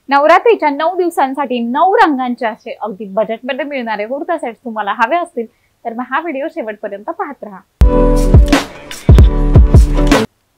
नवरात्रीच्या 9 दिवसांसाठी 9 रंगांचे असे अगदी बजेटमध्ये मिळणारे कुर्ता सेट्स तुम्हाला हवे असतील तर मग हा व्हिडिओ शेवटपर्यंत पाहत राहा।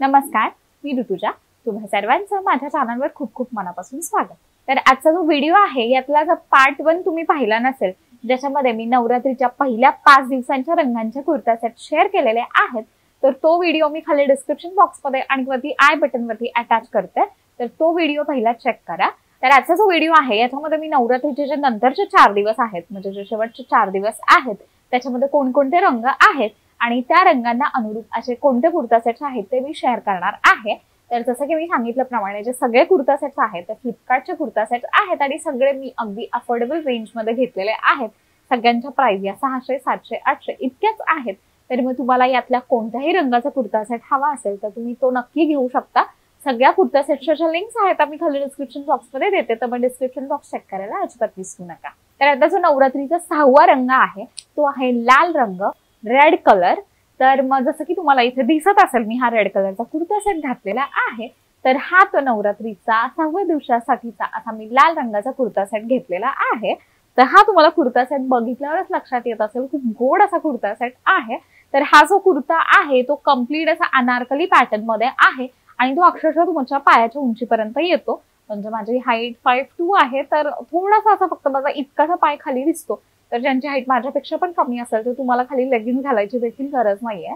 नमस्कार, मी ऋतुजा। तुम्हा सर्वांचं माझ्या चॅनलवर खूप खूप मनापासून स्वागत। तर आजचा जो व्हिडिओ आहे यातला जर पार्ट 1 तुम्ही पाहिला नसेल, ज्याच्यामध्ये मी नवरात्रीच्या पहिल्या 5 दिवसांच्या रंगांचे कुर्ता सेट शेअर केलेले आहेत, तर तो व्हिडिओ मी खाली डिस्क्रिप्शन बॉक्समध्ये आणि वरती आय बटनवरती अटॅच करते, तर तो व्हिडिओ पहिला चेक करा। तर आजचा जो व्हिडिओ आहे याच्यामध्ये मी नवरात्रीचे जे नंतरचे 4 दिवस आहेत, म्हणजे जे शेवटचे 4 दिवस आहेत, त्याच्यामध्ये कोणकोणते रंग आहेत आणि त्या रंगांना अनुरूप असे कोणते कुर्ता सेट्स आहेत ते मी शेअर करणार आहे। तर जसं की मी सांगितल्याप्रमाणे जे सगळे कुर्ता सेट्स आहेत ते फ्लिपकार्टचे कुर्ता सेट्स आहेत आणि सगळे मी अगदी अफोर्डेबल रेंजमध्ये घेतलेले आहेत। सगळ्यांच्या प्राइस या 600, 700, 800 इतक्याच आहेत। तर मग तुम्हाला यातल्या कोणत्याही रंगाचा कुर्ता सेट हवा असेल तर तुम्ही तो नक्की घेऊ शकता। सगळ्या कुर्ता सेट्सच्या लिंक्स आहेत आम्ही खाली डिस्क्रिप्शन बॉक्समध्ये देते, तर मग डिस्क्रिप्शन बॉक्स चेक करायला अजिबात विसरू नका। तर आता जो नवरात्रीचा 6वा रंग आहे तो आहे लाल रंग, रेड कलर। तर मग जसं की तुम्हाला इथे दिसत असेल मी हा रेड कलरचा कुर्ता सेट घातलेला आहे। तर हा तो नवरात्रीचा 6व्या दिवसासाठीचा असा मी लाल रंगाचा कुर्ता सेट घेतलेला आहे। तर हा तुम्हाला कुर्ता सेट बघितल्यावरच लक्षात येत असेल, खूप गोड असा कुर्ता सेट आहे। तर हा जो कुर्ता आहे तो कम्प्लीट असा अनारकली पॅटर्न मध्ये आहे आणि तो अक्षरशः तुमच्या पायाच्या उंचीपर्यंत येतो। म्हणजे माझी हाईट 5'2" आहे, तर थोडासा असा फक्त माझा इतकासा पाय खाली दिसतो। तर ज्यांची हाईट माझ्यापेक्षा पण कमी असेल तर तुम्हाला खाली लेगिन्स घालायची देखील गरज नाहीये।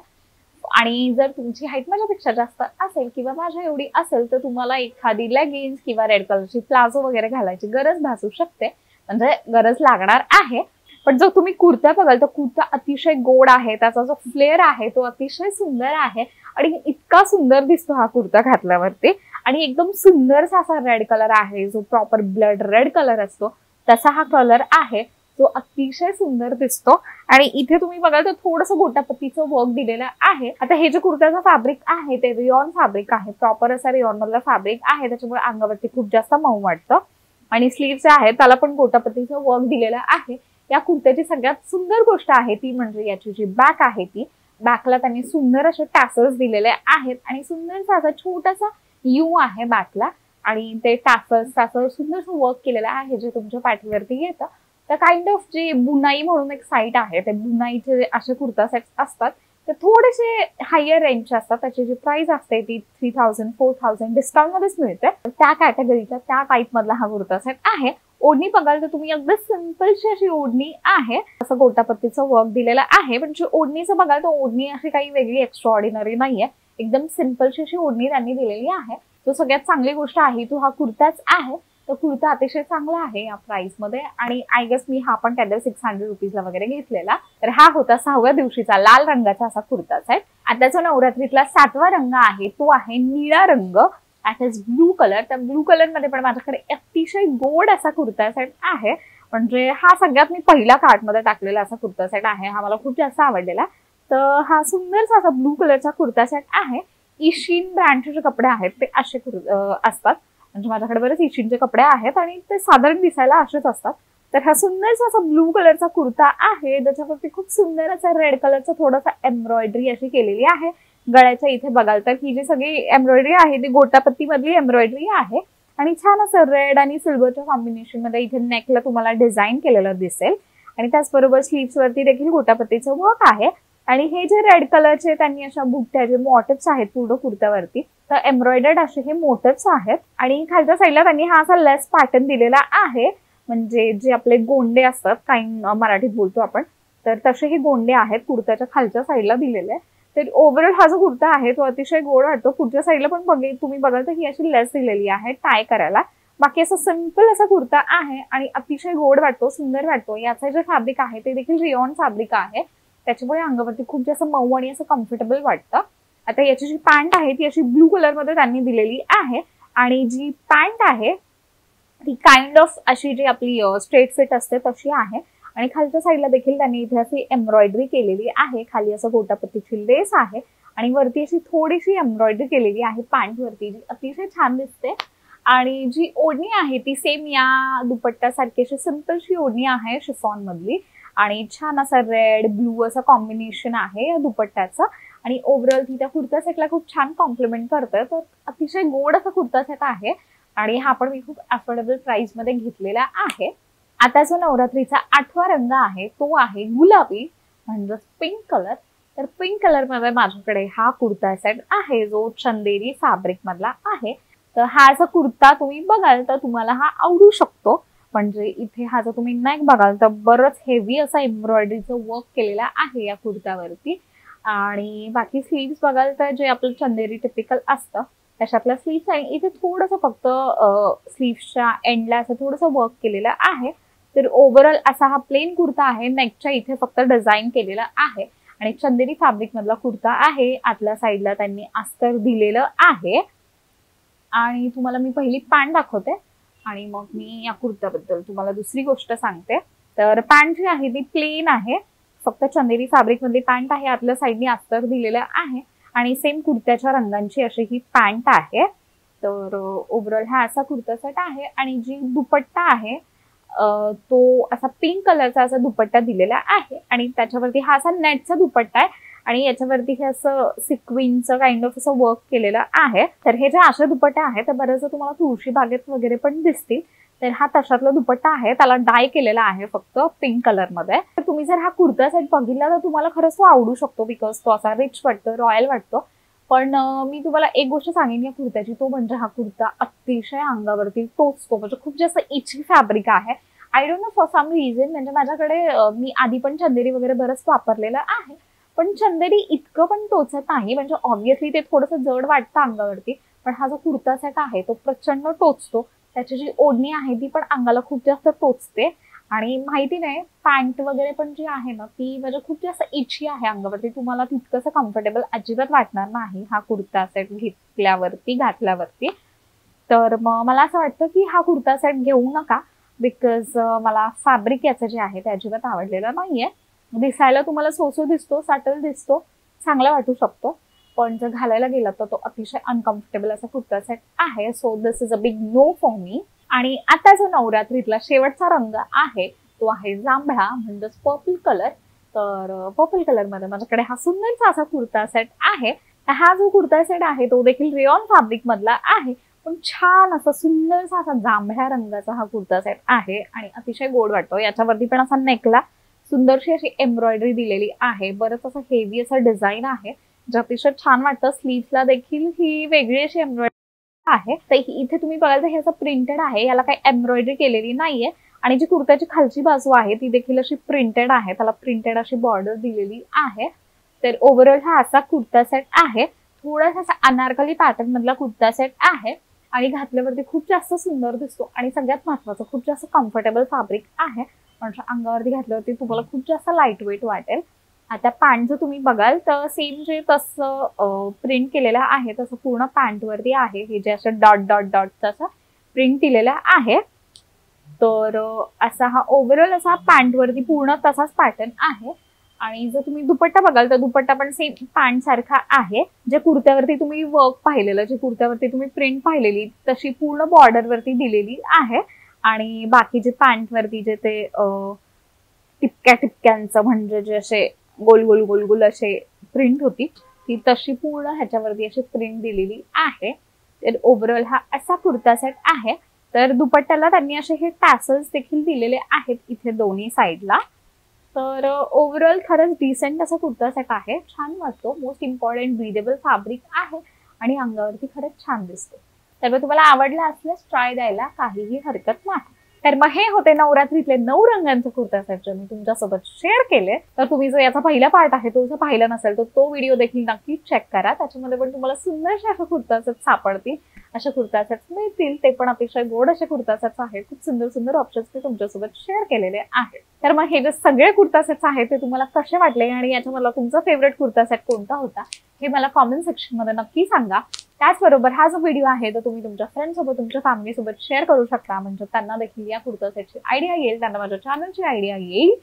आणि जर तुमची हाईट माझ्यापेक्षा जास्त असेल किंवा माझ्या एवढी असेल तर तुम्हाला एखादी लेगिन्स किंवा रेड कलरची प्लाझो वगैरे घालायची गरज भासू शकते, म्हणजे गरज लागणार आहे। पण जर तुम्ही कुर्ता बघाल तर कुर्ता अतिशय गोड आहे, त्याचा जो फ्लेअर आहे तो अतिशय सुंदर आहे आणि इतका सुंदर दिसतो हा कुर्ता घातल्यावरती। आणि एकदम सुंदरसा असा रेड कलर आहे, जो प्रॉपर ब्लड रेड कलर असतो तसा हा कलर आहे, जो अतिशय सुंदर दिसतो। आणि इथे तुम्ही बघाल तर थोडंसं गोटापत्तीचं वर्क दिलेलं आहे। आता हे जे कुर्त्याचं फॅब्रिक आहे ते रियॉन फॅब्रिक आहे, प्रॉपर असा रियॉन मधलं फॅब्रिक आहे, त्याच्यामुळे अंगावरती खूप जास्त मऊ वाटतं। आणि स्लीव्स आहे त्याला पण गोटापत्तीचं वर्क दिलेलं आहे। या कुर्त्याची सगळ्यात सुंदर गोष्ट आहे ती म्हणजे याची जी बॅक आहे ती बॅकला त्यांनी सुंदर असे टॅसल्स दिलेले आहेत आणि सुंदरसा असा छोटासा यू आहे बॅकला आणि ते टॅसल्स सुंदर वर्क केलेलं आहे जे तुमच्या पाठीवरती येतं। तर काइंड ऑफ जी बुनाई म्हणून एक साईट आहे, ते बुनाईचे असे कुर्ता सेट्स असतात ते थोडेसे हायर रेंजचे असतात। त्याची जी प्राइस असते ती 3000, 4000 डिस्काउंट मध्येच मिळते। त्या कॅटेगरीचा त्या टाईप मधला हा कुर्ता सेट आहे। ओढणी बघाल तर तुम्ही अगदी सिंपलशी अशी ओढणी आहे, असं गोटापत्तीचं वर्क दिलेलं आहे। पण जी ओढणीचं बघाल तर ओढणी अशी काही वेगळी एक्स्ट्रा ऑर्डिनरी नाहीये, एकदम सिंपलशी अशी ओढणी त्यांनी दिलेली आहे। तो सगळ्यात चांगली गोष्ट आहे तो हा कुर्ताच आहे। तो कुर्ता अतिशय चांगला आहे या प्राइस मध्ये आणि आय गेस मी हा पण त्याला 600 रुपीजला वगैरे घेतलेला। तर हा होता 6व्या दिवशीचा लाल रंगाचा असा कुर्ता सेट। आता जो नवरात्रीतला 7वा रंग आहे तो आहे निळा रंग, दॅट इज ब्लू कलर। तर ब्लू कलर मध्ये पण माझ्याकडे अतिशय गोड असा कुर्ता सेट आहे, म्हणजे हा सगळ्यात मी पहिला कार्ट मध्ये टाकलेला असा कुर्ता सेट आहे, हा मला खूप जास्त आवडलेला। तर हा सुंदरसा असा ब्लू कलरचा कुर्ता सेट आहे। इशिन ब्रँडचे जे कपडे आहेत ते असे असतात, म्हणजे माझ्याकडे बरेच इशिनचे कपडे आहेत आणि ते साधारण दिसायला असेच असतात। तर हा सुंदरसा असा ब्लू कलरचा कुर्ता आहे, ज्याच्यावरती खूप सुंदर असा रेड कलरचा थोडासा एम्ब्रॉयडरी अशी केलेली आहे। गळ्याच्या इथे बघाल तर ही जी सगळी एम्ब्रॉयडरी आहे ती गोटापत्ती मधली एम्ब्रॉयडरी आहे आणि छान असं रेड आणि सिल्वरच्या कॉम्बिनेशन मध्ये इथे नेकला तुम्हाला डिझाईन केलेलं दिसेल आणि त्याचबरोबर स्लीव्स वरती देखील गोटापत्तीचं वर्क आहे। आणि हे जे रेड कलरचे त्यांनी अशा बुट्ट्या जे मोटिव्स आहेत पूर्ण कुर्त्यावरती, तर एम्ब्रॉयडर्ड असे हे मोटिव्स आहेत आणि खालच्या साईडला त्यांनी हा असा लेस पॅटर्न दिलेला आहे, म्हणजे जे आपले गोंडे असतात काही मराठीत बोलतो आपण, तर तसे हे गोंडे आहेत कुर्त्याच्या खालच्या साईडला दिलेले। तर ओव्हरऑल हा जो कुर्ता आहे तो अतिशय गोड वाटतो। पुढच्या साईडला पण तुम्ही बघाल तर ही अशी लेस दिलेली आहे टाय करायला। बाकी असं सिंपल असा कुर्ता आहे आणि अतिशय गोड वाटतो, सुंदर वाटतो। याचं जे फॅब्रिक आहे ते देखील रियॉन फॅब्रिक आहे, त्याच्यामुळे अंगावरती खूप जास्त मऊ आणि असं कम्फर्टेबल वाटतं। आता याची जी पॅन्ट आहे ती अशी ब्लू कलर मध्ये त्यांनी दिलेली आहे आणि जी पॅन्ट आहे ती काइंड ऑफ अशी जी आपली स्ट्रेट फिट असते तशी आहे आणि खालच्या साईडला देखील त्यांनी इथे अशी एम्ब्रॉयडरी केलेली आहे। खाली असं गोटापत्तीची लेस आहे आणि वरती अशी थोडीशी एम्ब्रॉयडरी केलेली आहे पॅन्ट वरती, जी अतिशय छान दिसते। आणि जी ओढणी आहे ती सेम या दुपट्ट्यासारखी अशी सिंपलशी ओढणी आहे शिफॉन मधली आणि छान असा रेड ब्लू असं कॉम्बिनेशन आहे या दुपट्ट्याचं आणि ओव्हरऑल ती त्या कुर्ता सेटला खूप छान कॉम्प्लिमेंट करतं। तर अतिशय गोड असा कुर्ता सेट आहे आणि हा पण मी खूप अफोर्डेबल प्राइस मध्ये घेतलेला आहे। आता जो नवरात्रीचा 8वा रंग आहे तो आहे गुलाबी म्हणजे पिंक कलर। तर पिंक कलर मध्ये माझ्याकडे हा कुर्ता सेट आहे जो चंदेरी फॅब्रिक मधला आहे। तर हा जो कुर्ता तुम्ही बघाल तर तुम्हाला हा आवडू शकतो। म्हणजे इथे हा जर तुम्ही नेक बघाल तर बरंच हेवी असा एम्ब्रॉयडरीचं वर्क केलेला आहे या कुर्त्यावरती। आणि बाकी स्लीव्स बघाल तर जे आपलं चंदेरी टिपिकल असतं त्याच्यातल्या स्लीव्स आहे। इथे थोडंसं फक्त स्लीव्सच्या एंडला असं थोडंसं वर्क केलेलं आहे। तर ओव्हरऑल असा हा प्लेन कुर्ता आहे। नेकच्या इथे फक्त डिझाईन केलेलं आहे आणि चंदेरी फॅब्रिक मधला कुर्ता आहे। आतल्या साईडला त्यांनी अस्तर दिलेलं आहे। आणि तुम्हाला मी पहिली पॅन्ट दाखवते आणि मग मी या कुर्त्याबद्दल तुम्हाला दुसरी गोष्ट सांगते। तर पॅन्ट जी आहे ती प्लेन आहे, फक्त चंदेरी फॅब्रिक मधली पॅन्ट आहे। आतल्या साईडनी अस्तर दिलेलं आहे आणि सेम कुर्त्याच्या रंगांची अशी ही पॅन्ट आहे। तर ओव्हरऑल हा असा कुर्ता सेट आहे आणि जी दुपट्टा आहे तो असा पिंक कलरचा असा दुपट्टा दिलेला आहे आणि त्याच्यावरती हा असा नेटचा दुपट्टा आहे आणि याच्यावरती हे असं सिक्विनचं काइंड ऑफ असं वर्क केलेलं आहे। तर हे जे असे दुपट्टे आहे ते बरेच तुम्हाला तुळशी बागेत वगैरे पण दिसतील। तर हा तशातला दुपट्टा आहे, त्याला डाय केलेला आहे फक्त पिंक कलर मध्ये। तर तुम्ही जर हा कुर्ता सेट बघितला तर तुम्हाला खरंच तो आवडू शकतो बिकॉज तो असा रिच वाटतो, रॉयल वाटतो। पण मी तुम्हाला एक गोष्ट सांगेन या कुर्त्याची, तो म्हणजे हा कुर्ता अतिशय अंगावरती टोचतो, म्हणजे खूप जास्त इची फॅब्रिक आहे। I don't know for some reason, म्हणजे माझ्याकडे मी आधी पण चंदेरी वगैरे बरंच वापरलेलं आहे पण चंदेरी इतकं पण टोचत नाही। म्हणजे ऑब्व्हियसली ते थोडंसं जड वाटतं अंगावरती, पण हा जो कुर्ता सेट आहे तो प्रचंड टोचतो। त्याची जी ओढणी आहे ती पण अंगाला खूप जास्त टोचते आणि माहिती नाही पॅन्ट वगैरे पण जी आहे ना ती म्हणजे खूप जास्त इची आहे अंगावरती, तुम्हाला तितकंसं कम्फर्टेबल अजिबात वाटणार नाही हा कुर्ता सेट घातल्यावरती। तर मग मला असं वाटतं की हा कुर्ता सेट घेऊ नका बिकॉज मला फॅब्रिक याचं जे आहे ते अजिबात आवडलेलं नाहीये। दिसायला तुम्हाला सोसो दिसतो, सॅटल दिसतो, चांगला वाटू शकतो, पण जर घालायला गेला तर तो अतिशय अनकम्फर्टेबल असा कुर्ता सेट आहे। So this is a big no for me. आणि आता जो नवरात्रीतला शेवटचा रंग आहे तो आहे जांभळा म्हणजेच पर्पल कलर। तर पर्पल कलर मध्ये माझ्याकडे हा सुंदरसा असा कुर्ता सेट आहे। हा जो कुर्ता सेट आहे तो देखील रेयॉन फॅब्रिक मधला आहे, पण छान असा सुंदरसा असा जांभळ्या रंगाचा हा कुर्ता सेट आहे आणि अतिशय गोड वाटतो। याच्यावरती पण असा नेकला सुंदरशी अशी एम्ब्रॉयडरी दिलेली आहे, बरंच असं हेवी असं डिझाईन आहे जे अतिशय छान वाटतं। स्लीव्सला देखील ही वेगळी अशी एम्ब्रॉयडरी आहे। तर इथे तुम्ही बघाल तर हे असं प्रिंटेड आहे, याला काही एम्ब्रॉयडरी केलेली नाहीये आणि जी कुर्त्याची खालची बाजू आहे ती देखील अशी प्रिंटेड आहे, त्याला प्रिंटेड अशी बॉर्डर दिलेली आहे। तर ओव्हरऑल हा असा कुर्ता सेट आहे, थोडासा अनारकली पॅटर्न मधला कुर्ता सेट आहे आणि घातल्यावरती खूप जास्त सुंदर दिसतो आणि सगळ्यात महत्त्वाचं खूप जास्त कम्फर्टेबल फॅब्रिक आहे, म्हणजे अंगावरती घातल्यावरती तुम्हाला खूप जास्त लाईट वेट वाटेल। आता पॅन्ट जर तुम्ही बघाल तर सेम जे तसं प्रिंट केलेलं आहे तसं पूर्ण पॅन्ट वरती आहे, हे जे असं डॉट डॉट डॉट असं प्रिंट दिलेलं आहे। तर असा हा ओव्हरऑल असा पॅन्ट वरती पूर्ण तसाच पॅटर्न आहे। आणि जर तुम्ही दुपट्टा बघाल तर दुपट्टा पण सेम पॅन्ट सारखा आहे, जे कुर्त्यावरती तुम्ही वर्क पाहिलेलं, जे कुर्त्यावरती तुम्ही प्रिंट पाहिलेली तशी पूर्ण बॉर्डर वरती दिलेली आहे। आणि बाकी जे पॅन्ट वरती जे ते टिपक्या टिपक्यांचं म्हणजे जे असे गोल गोल गोल गोल असे प्रिंट होती ती तशी पूर्ण ह्याच्यावरती अशी प्रिंट दिलेली आहे। तर ओव्हरऑल हा असा कुर्ता सेट आहे। तर दुपट्ट्याला त्यांनी असे हे टॅसल्स देखील दिलेले आहेत इथे दोन्ही साईडला। तर ओव्हरऑल खरंच डिसेंट असा कुर्ता सेट आहे, छान वाटतो, मोस्ट इम्पॉर्टंट ब्रीदेबल फॅब्रिक आहे आणि अंगावरती खरंच छान दिसतो। तर तुम्हाला आवडला असल्यास ट्राय द्यायला काहीही हरकत नाही। तर मग हे होते नवरात्रीतले 9 रंगांचे कुर्ता सेट जे मी तुमच्यासोबत शेअर केले। तर तुम्ही जो याचा पहिला पार्ट आहे तो जर पाहिला नसेल तर तो व्हिडिओ देखील नक्की चेक करा, त्याच्यामध्ये पण तुम्हाला सुंदरसे असे कुर्ता सेट सापडतील, अशा कुर्ता सेट्स मिळतील, ते पण अतिशय गोड असे कुर्ता सेट्स आहेत। खूप सुंदर सुंदर ऑप्शन्स मी तुमच्यासोबत शेअर केलेले आहेत। तर मग हे जे सगळे कुर्ता सेट्स आहेत ते तुम्हाला कसे वाटले आणि याच्यामधला तुमचा फेवरेट कुर्ता सेट कोणता होता हे मला कॉमेंट सेक्शन मध्ये नक्की सांगा। त्याचबरोबर हा जो व्हिडिओ आहे तो तुम्ही तुमच्या फ्रेंड सोबत, तुमच्या फॅमिली सोबत शेअर करू शकता, म्हणजे त्यांना देखील या कुर्ता सेटची आयडिया येईल, त्यांना माझ्या चॅनलची आयडिया येईल।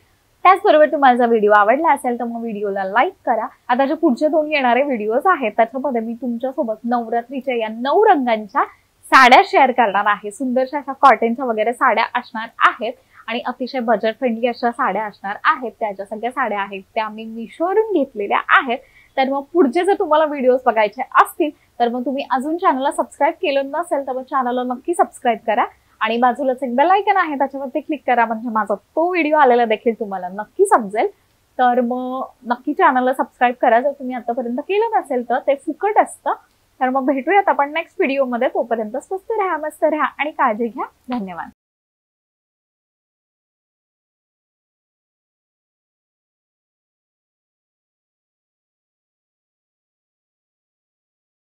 त्याचबरोबर तुम्हाला जर व्हिडिओ आवडला असेल तर मग व्हिडिओला लाईक करा। आता जे पुढचे 2 येणारे व्हिडिओज आहेत त्याच्यामध्ये मी तुमच्यासोबत नवरात्रीच्या या 9 रंगांच्या साड्या शेअर करणार आहे। सुंदरशा अशा कॉटनच्या वगैरे साड्या असणार आहेत आणि अतिशय बजेट फ्रेंडली अशा साड्या असणार आहेत। त्या ज्या सगळ्या साड्या आहेत त्या मी मिशोवरून घेतलेल्या आहेत। तर मग पुढचे जर तुम्हाला व्हिडिओज बघायचे असतील तर मग तुम्ही अजून चॅनलला सबस्क्राईब केलं नसेल तर मग चॅनलला नक्की सबस्क्राईब करा आणि बाजूलाच एक बेल आयकॉन आहे त्याच्यावरती क्लिक करा, म्हणजे माझा तो व्हिडिओ आलेला देखील तुम्हाला नक्की समजेल. तर मग नक्की चॅनलला सबस्क्राईब करा जर तुम्ही आतापर्यंत केलं नसेल तर, ते फुकट असतं. तर मग भेटूयात आपण नेक्स्ट व्हिडिओमध्ये. तोपर्यंत स्वस्त राहा, मस्त राहा आणि काळजी घ्या. धन्यवाद.